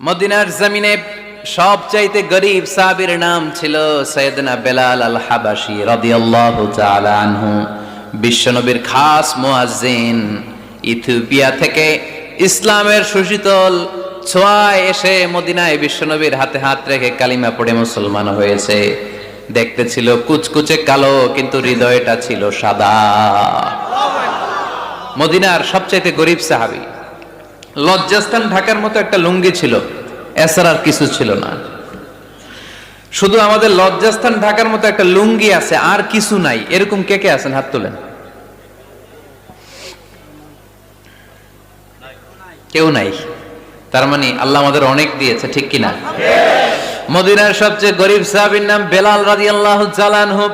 মদিনার জমিনে সবচাইতে গরীব সাহাবীর নাম ছিল সাইয়েদনা বেলাল আল হাবাশী রাদিয়াল্লাহু তাআলা আনহু। বিশ্বনবীর খাস মুয়াজ্জিন, ইথিওপিয়া থেকে ইসলামের সুশীতল ছোঁয়ায় এসে মদিনায় বিশ্বনবীর হাতে হাত রেখে কালিমা পড়ে মুসলমান হয়েছে। দেখতে ছিল কুচকুচে কালো, কিন্তু হৃদয়টা ছিল সাদা। মদিনার সবচাইতে গরীব সাহাবী। লজ্জাস্থান ঢাকার মতো একটা লুঙ্গি ছিল, এছাড়া আর কিছু ছিল না। শুধু আমাদের লজ্জাস্থান ঢাকার মতো একটা লুঙ্গি আছে, আর কিছু নাই। এরকম কে কে আছেন? হাত তোলেন। কেউ নাই। তার মানে আল্লাহ আমাদের অনেক দিয়েছে, ঠিক কিনা? মদিনার সবচেয়ে গরীব সাহাবীর নাম বেলাল রাদিয়াল্লাহু তাআলা আনহু।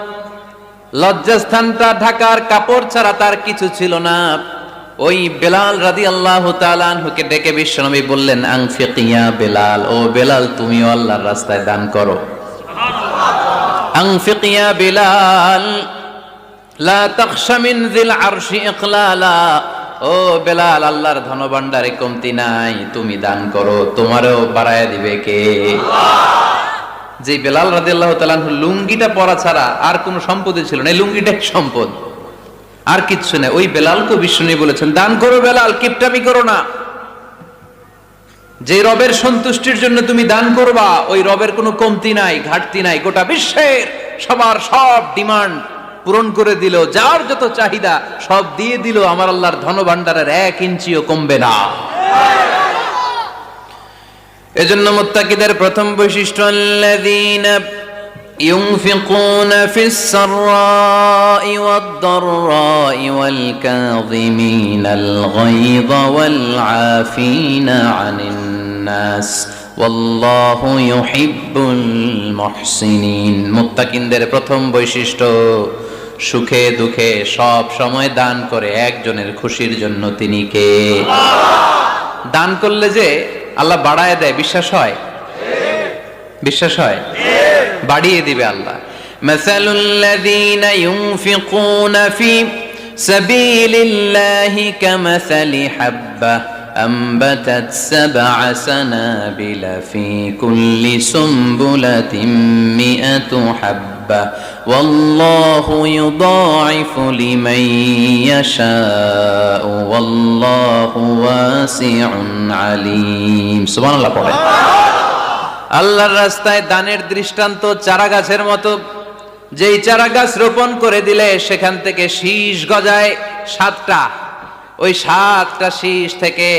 লজ্জাস্থানটা ঢাকার কাপড় ছাড়া তার কিছু ছিল না। ওই বেলাল রাদিয়াল্লাহু তাআলা আনহুকে ডেকে বিশ্বনবী বললেন, আনফিক ইয়া বেলাল, ও বেলাল তুমিও আল্লাহর রাস্তায় দান করো। আনফিক ইয়া বেলাল লা তাখশা মিন যিল আরশি ইকলালা, ও বেলাল আল্লাহর ধনভাণ্ডারে কমতি নাই, তুমি দান করো, তোমারও বাড়ায়া দিবে কে? যে বেলাল রাদিয়াল্লাহু তাআলা আনহু লুঙ্গিটা পরা ছাড়া আর কোনো সম্পদই ছিল না, এই লুঙ্গিটাই সম্পদ, আর কিচ্ছু নেই। ওই বেলালকে বিষ্ণু বলেছেন, দান করো বেলাল, কিপটামি করো না। যে রবের সন্তুষ্টির জন্য তুমি দান করবা, ওই রবের কোনো কমতি নাই, ঘাটতি নাই। গোটা বিশ্বের সবার সব ডিমান্ড পূরণ করে দিল, যার যত চাহিদা সব দিয়ে দিল, আমার আল্লাহর ধনভাণ্ডারের 1 ইঞ্চিও কমবে না। এজন্য মুত্তাকিদের প্রথম বৈশিষ্ট্য, আল্লাযীনা ينفقون في السراء والضراء والكاظمين الغيظ والعافين عن الناس والله يحب المحسنين। মুত্তাকিনদের প্রথম বৈশিষ্ট্য, সুখে দুঃখে সব সময় দান করে একজনের খুশির জন্য। তিনি কে? দান করলে যে আল্লাহ বাড়ায় দেয়, বিশ্বাস হয়? বিশ্বাস হয়? বাড়িয়ে দিবে আল্লাহ। মাসালুল্লাযীনা ইউনফিকুনা ফি সাবিলিল্লাহি কামাসালি হাব্বা আমবাতাত সাবআ সানাবিলা ফি কুল্লি সুমবুলাতিন মিআতু হাব্বা ওয়াল্লাহু ইউদাঈফু লিমান ইয়াশাউ ওয়াল্লাহু ওয়াসিউন আলীম। সুবহানাল্লাহ পড়েন। আল্লাহর রাস্তায় দানের দৃষ্টান্ত চারা গাছের মতো। যেই চারা গাছ রোপণ করে দিলে সেখান থেকে শীষ গজায় 7টা। ওই 7টা শীষ থেকে,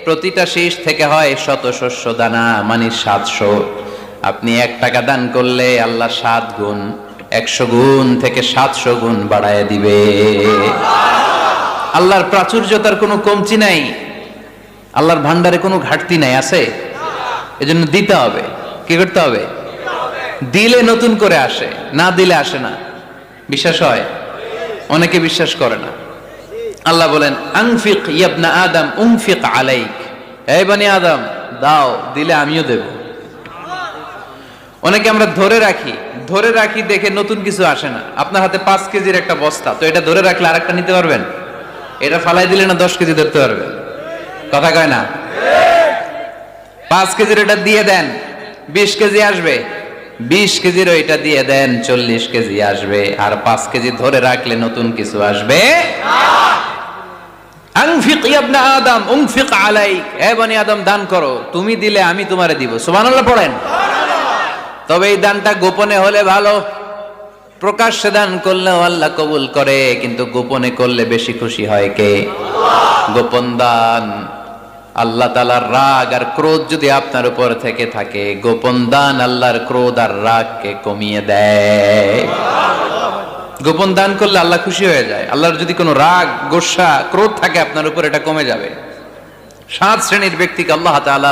প্রতিটা শীষ থেকে হয় শত শস্য দানা, মানে 700। আপনি 1 টাকা দান করলে আল্লাহ 7 গুণ, 100 গুণ থেকে 700 গুণ বাড়ায় দিবে। আল্লাহর প্রাচুর্যতার কোনো কমতি নাই, আল্লাহর ভান্ডারে কোনো ঘাটতি নাই। আছে? এজন্য দিতে হবে। কি করতে হবে? দিলে নতুন করে আসে, না দিলে আসে না। বিশ্বাস হয়? অনেকে বিশ্বাস করে না। আল্লাহ বলেন, আনফিক ইয়া আদম উনফিক আলাইক, এই বনি আদম দাও, দিলে আমিও দেব। অনেকে আমরা ধরে রাখি দেখে নতুন কিছু আসে না। আপনার হাতে 5 কেজির একটা বস্তা, তো এটা ধরে রাখলে আরেকটা নিতে পারবেন? এটা ফালাই দিলে না 10 কেজি ধরতে পারবেন? কথা কয় না? 5 কেজির এটা দিয়ে দেন, 20 কেজি আসবে। 20 কেজির ওইটা দিয়ে দেন, 40 কেজি আসবে। আর 5 কেজি ধরে রাখলে নতুন কিছু আসবে। আনফিক ইয়া ইবনা আদম উনফিক আলাইক, হে বনি আদম দান করো, তুমি দিলে আমি তোমারে দিব। সুবহানাল্লাহ পড়েন। তবে এই দানটা গোপনে হলে ভালো। প্রকাশ্যে দান করলেও আল্লাহ কবুল করে, কিন্তু গোপনে করলে বেশি খুশি হয় কে? গোপন দান। আল্লাহ তাআলার রাগ আর ক্রোধ যদি আপনার উপর থেকে থাকে, গোপন দান আল্লাহর ক্রোধ আর রাগকে কমিয়ে দেয়। গোপন দান করলে আল্লাহ খুশি হয়ে যায়। আল্লাহর যদি কোনো রাগ, গোসা, ক্রোধ থাকে আপনার উপর, এটা কমে যাবে। 7 শ্রেণীর ব্যক্তিকে আল্লাহ তাআলা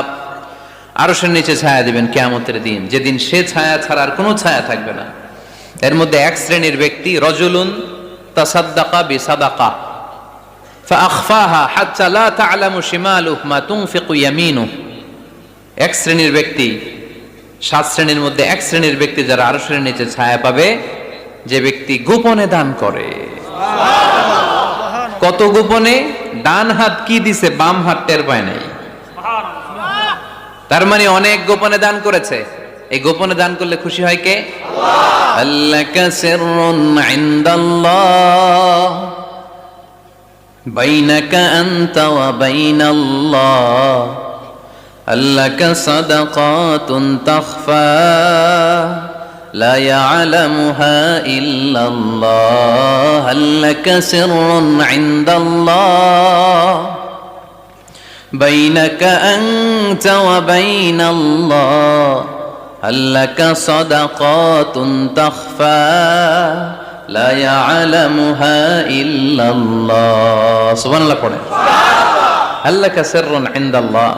আরশের নিচে ছায়া দিবেন কিয়ামতের দিন, যেদিন সে ছায়া ছাড়া আর কোনো ছায়া থাকবে না। এর মধ্যে 1 শ্রেণীর ব্যক্তি, রজুলুন তাসাদ্দাকা বিসাদাকা ফাআখফাহা হাত্তা লা তা'লামু শিমালুহু মা তুনফিকু ইয়ামিনুহু। 1 শ্রেণীর ব্যক্তি, 7 শ্রেণীর মধ্যে 1 শ্রেণীর ব্যক্তি যারা আরশের নিচে ছায়া পাবে, যে ব্যক্তি গোপনে দান করে। কত গোপনে? ডান হাত কি দিছে, বাম হাত টের পায় নাই। তার মানে অনেক গোপনে দান করেছে। এই গোপনে দান করলে খুশি হয় কে? আল্লাহ। আল্লাকা সিররুন ইনদাল্লাহ বাইনাকা আনতা ওয়া বাইনাল্লাহ আল্লাকা সাদাকাতুন তাখফা لا يعلمها إلا الله هل لك سر عند الله بينك أنت وبين الله هل لك صدقات تخفى لا يعلمها إلا الله سبحان الله পড়ে هل لك سر عند الله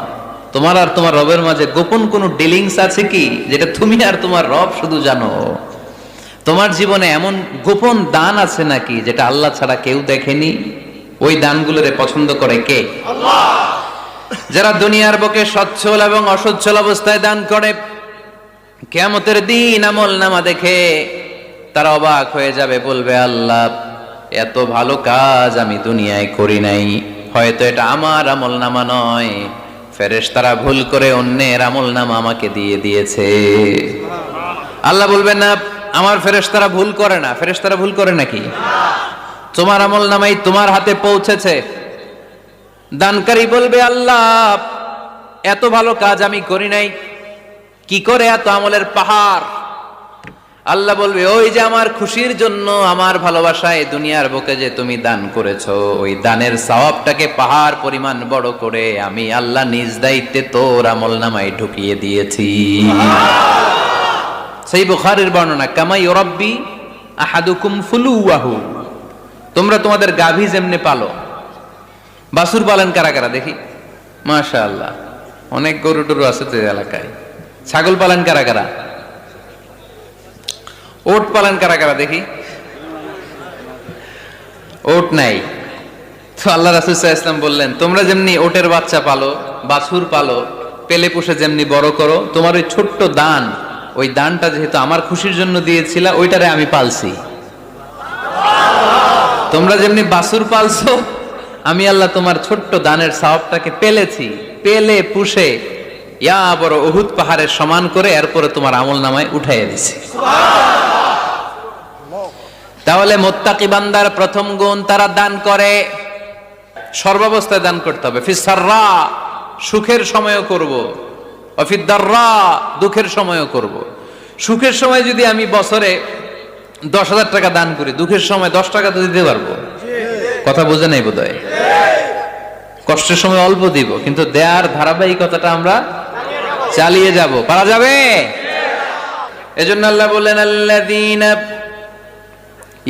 তোমার আর তোমার রবের মাঝে গোপন কোনো ডিলিংস আছে কি যেটা তুমি আর তোমার রব শুধু জানো? তোমার জীবনে এমন গোপন দান আছে নাকি যেটা আল্লাহ ছাড়া কেউ দেখেনি? ওই দানগুলোরে পছন্দ করে কে? আল্লাহ। যারা দুনিয়ার বুকে সচ্ছল এবং অসচ্ছল অবস্থায় দান করে, কিয়ামতের দিন আমলনামা দেখে তারা অবাক হয়ে যাবে, বলবে আল্লাহ এত ভালো কাজ আমি দুনিয়ায় করি নাই, হয়তো এটা আমার আমলনামা নয়, ফেরেশতারা ভুল করে অন্যের আমলনামা আমাকে দিয়ে দিয়েছে। আল্লাহ বলবেন না আমার ফেরেশতারা ভুল করে না। ফেরেশতারা ভুল করে নাকি? তোমার আমলনামাই তোমার হাতে পৌঁছেছে। দানকারী বলবে আল্লাহ এত ভালো কাজ আমি করি নাই, কি করে এত আমলের পাহাড়? আল্লাহ বলবে ওই যে আমার খুশির জন্য, আমার ভালোবাসায় দুনিয়ার বুকে যে তুমি দান করেছো, ওই দানের সওয়াবটাকে পাহাড় পরিমাণ বড় করে আমি আল্লাহ নিজ দায়িত্বে তোর আমলনামায় ঢুকিয়ে দিয়েছি। সেই বুখারীর বর্ণনা, কামা ইউরাব্বি আহাদুকুম ফুলুয়াহু, তোমরা তোমাদের গাভী যেমনে পালো। বাছুর পালন কারা কারা দেখি? মাশাআল্লাহ, অনেক গরু টরু আছে তো এলাকায়। ছাগল পালন কারা কারা? ওট পালন কারা কারা দেখি? ওট নাই তো আল্লাহ রাসূল সাল্লাল্লাহু আলাইহি ওয়াসাল্লাম বললেন তোমরা যেমনি ওটের বাচ্চা পালো, বাছুর পালো, পেলে পুষে যেমনি বড় করো, তোমার ওই ছোট্ট দান, ওই দানটা যেহেতু আমার খুশির জন্য দিয়েছিলা, ওইটারে আমি পালছি। তোমরা যেমনি বাছুর পালছো, আমি আল্লাহ তোমার ছোট্ট দানের সওয়াবটাকে পেলেছি, পেলে পুষে ইয়া বড় উহুদ পাহাড়ের সমান করে এরপরে তোমার আমলনামায় উঠাইয়া দিছি। তাহলে মুত্তাকি বান্দার প্রথম গুণ, তারা দান করে, সর্বাবস্থায় দান করতে হবে। ফিস সাররা, সুখের সময়ও করব, ওয়াফিদ দাররা, দুঃখের সময়ও করব। সুখের সময় যদি আমি বছরে 10,000 টাকা দান করি, দুঃখের সময় 10 টাকা তো দিতে পারবো। কথা বোঝে নাই বোধহয়? কষ্টের সময় অল্প দিব, কিন্তু দেয়ার ধারাবাহিকতাটা আমরা চালিয়ে যাব। পারা যাবে? এজন্য আল্লাহ বললেন আল্লাযীনা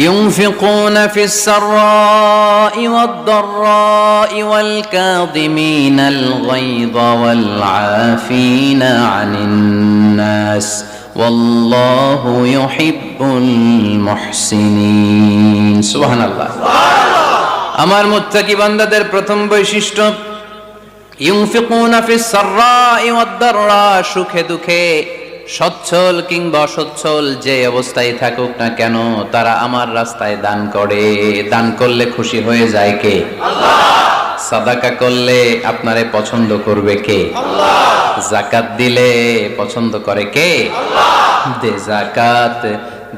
ينفقون في السراء والضراء والكاظمين الغيظ والعافين عن الناس والله يحب المحسنين سبحان الله আমার মুত্তাকি বান্দাদের প্রথম বৈশিষ্ট্য ইউনফিকুনা ফিস সাররাই ওয়াদ দাররা, সুখে দুঃখে, সচ্ছল কিংবা অসচ্ছল যে অবস্থায় থাকুক না কেন তারা আমার রাস্তায় দান করে। দান করলে খুশি হয়ে যায় কে? আল্লাহ। সাদাকা করলে আপনারে পছন্দ করবে কে? আল্লাহ। যাকাত দিলে পছন্দ করে কে? আল্লাহ। দে যাকাত,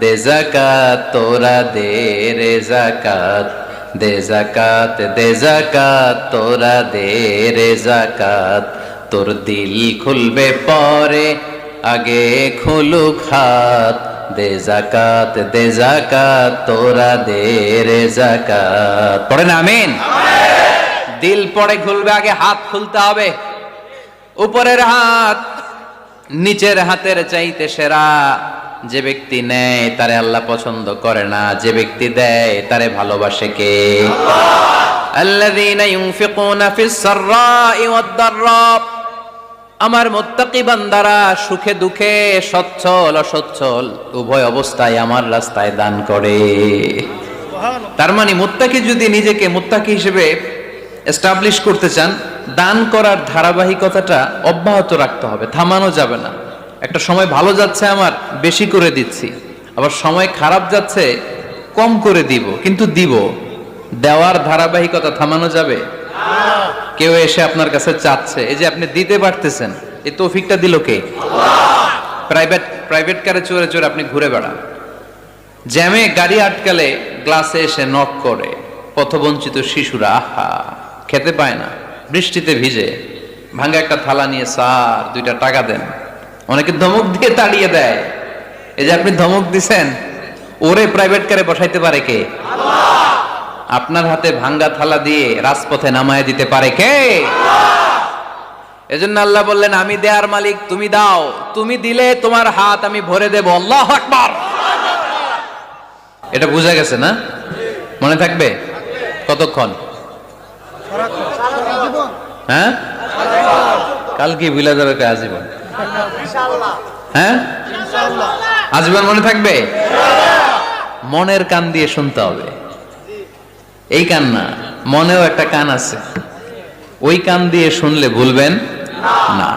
দে যাকাত, তোরা দে রে যাকাত, দে যাকাত, দে যাকাত, তোরা দে রে যাকাত, তোর দিল খুলবে পরে আগে খুলুক হাত, দে যাকাত, দে যাকাত, তোরা দে রে যাকাত। পড়েন আমিন। দিল পরে খুলবে, আগে হাত খুলতে হবে। উপরের হাত নিচের হাতের চাইতে সেরা। যে ব্যক্তি নেয় তারে আল্লাহ পছন্দ করে না, যে ব্যক্তি দেয় তারে ভালোবাসে কে? আল্লাহ। আল্লাযীনা ইউনফিকুনা ফিস সাররাই ওয়াদ দাররা, আমার মুত্তাকি বান্দারা সুখে দুঃখে, সচ্ছল অসচ্ছল উভয় অবস্থায় আমার রাস্তায় দান করে। তার মানে মুত্তাকি যদি নিজেকে মুত্তাকি হিসেবে এস্টাবলিশ করতে চান, দান করার ধারাবাহিকতাটা অব্যাহত রাখতে হবে, থামানো যাবে না। একটা সময় ভালো যাচ্ছে আমার, বেশি করে দিচ্ছি, আবার সময় খারাপ যাচ্ছে, কম করে দিব, কিন্তু দিব। দেওয়ার ধারাবাহিকতা থামানো যাবে? কেউ এসে আপনার কাছে চাচ্ছে, এই যে আপনি দিতে পারতেছেন, এই তৌফিকটা দিল কে? প্রাইভেট কারে চড়ে চড়ে আপনি ঘুরে বেড়ান, জ্যামে গাড়ি আটকালে গ্লাসে এসে নক করে, পথবঞ্চিত শিশুরা আহা খেতে পায় না, বৃষ্টিতে ভিজে ভাঙ্গা একটা থালা নিয়ে স্যার 2টা টাকা দেন, অনেকে ধমক দিয়ে তাড়িয়ে দেয়। এই যে আপনি ধমক দিছেন, ওরে প্রাইভেট কারে বসাইতে পারে কে? আপনার হাতে ভাঙ্গা থালা দিয়ে রাজপথে নামায় দিতে পারে কে? এজন্য আল্লাহ বললেন আমি দেয়ার মালিক, তুমি দাও, তুমি দিলে তোমার হাত আমি ভরে দেব। আল্লাহু আকবার। এটা বুঝা গেছে না? মনে থাকবে কতক্ষণ? হ্যাঁ, কাল কি ভুলে যাবে আজীবন? হ্যাঁ, আজীবন মনে থাকবে? মনের কান দিয়ে শুনতে হবে। এই কান না, মনেও একটা কান আছে, ওই কান দিয়ে শুনলে ভুলবেন না।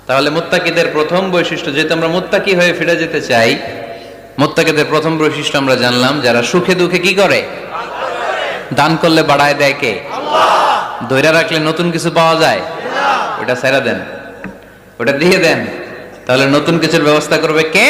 তাহলে মুত্তাকিদের প্রথম বৈশিষ্ট্য, যেহেতু আমরা মুত্তাকি হয়ে ফিরে যেতে চাই, মুত্তাকিদের প্রথম বৈশিষ্ট্য আমরা জানলাম, যারা সুখে দুঃখে কি করে? দান করলে বাড়ায় দেয় কে? ধৈর্য রাখলে নতুন কিছু পাওয়া যায়? ওটা ছেড়ে দেন, ওটা দিয়ে দেন, তাহলে নতুন কিছুর ব্যবস্থা করবে কে?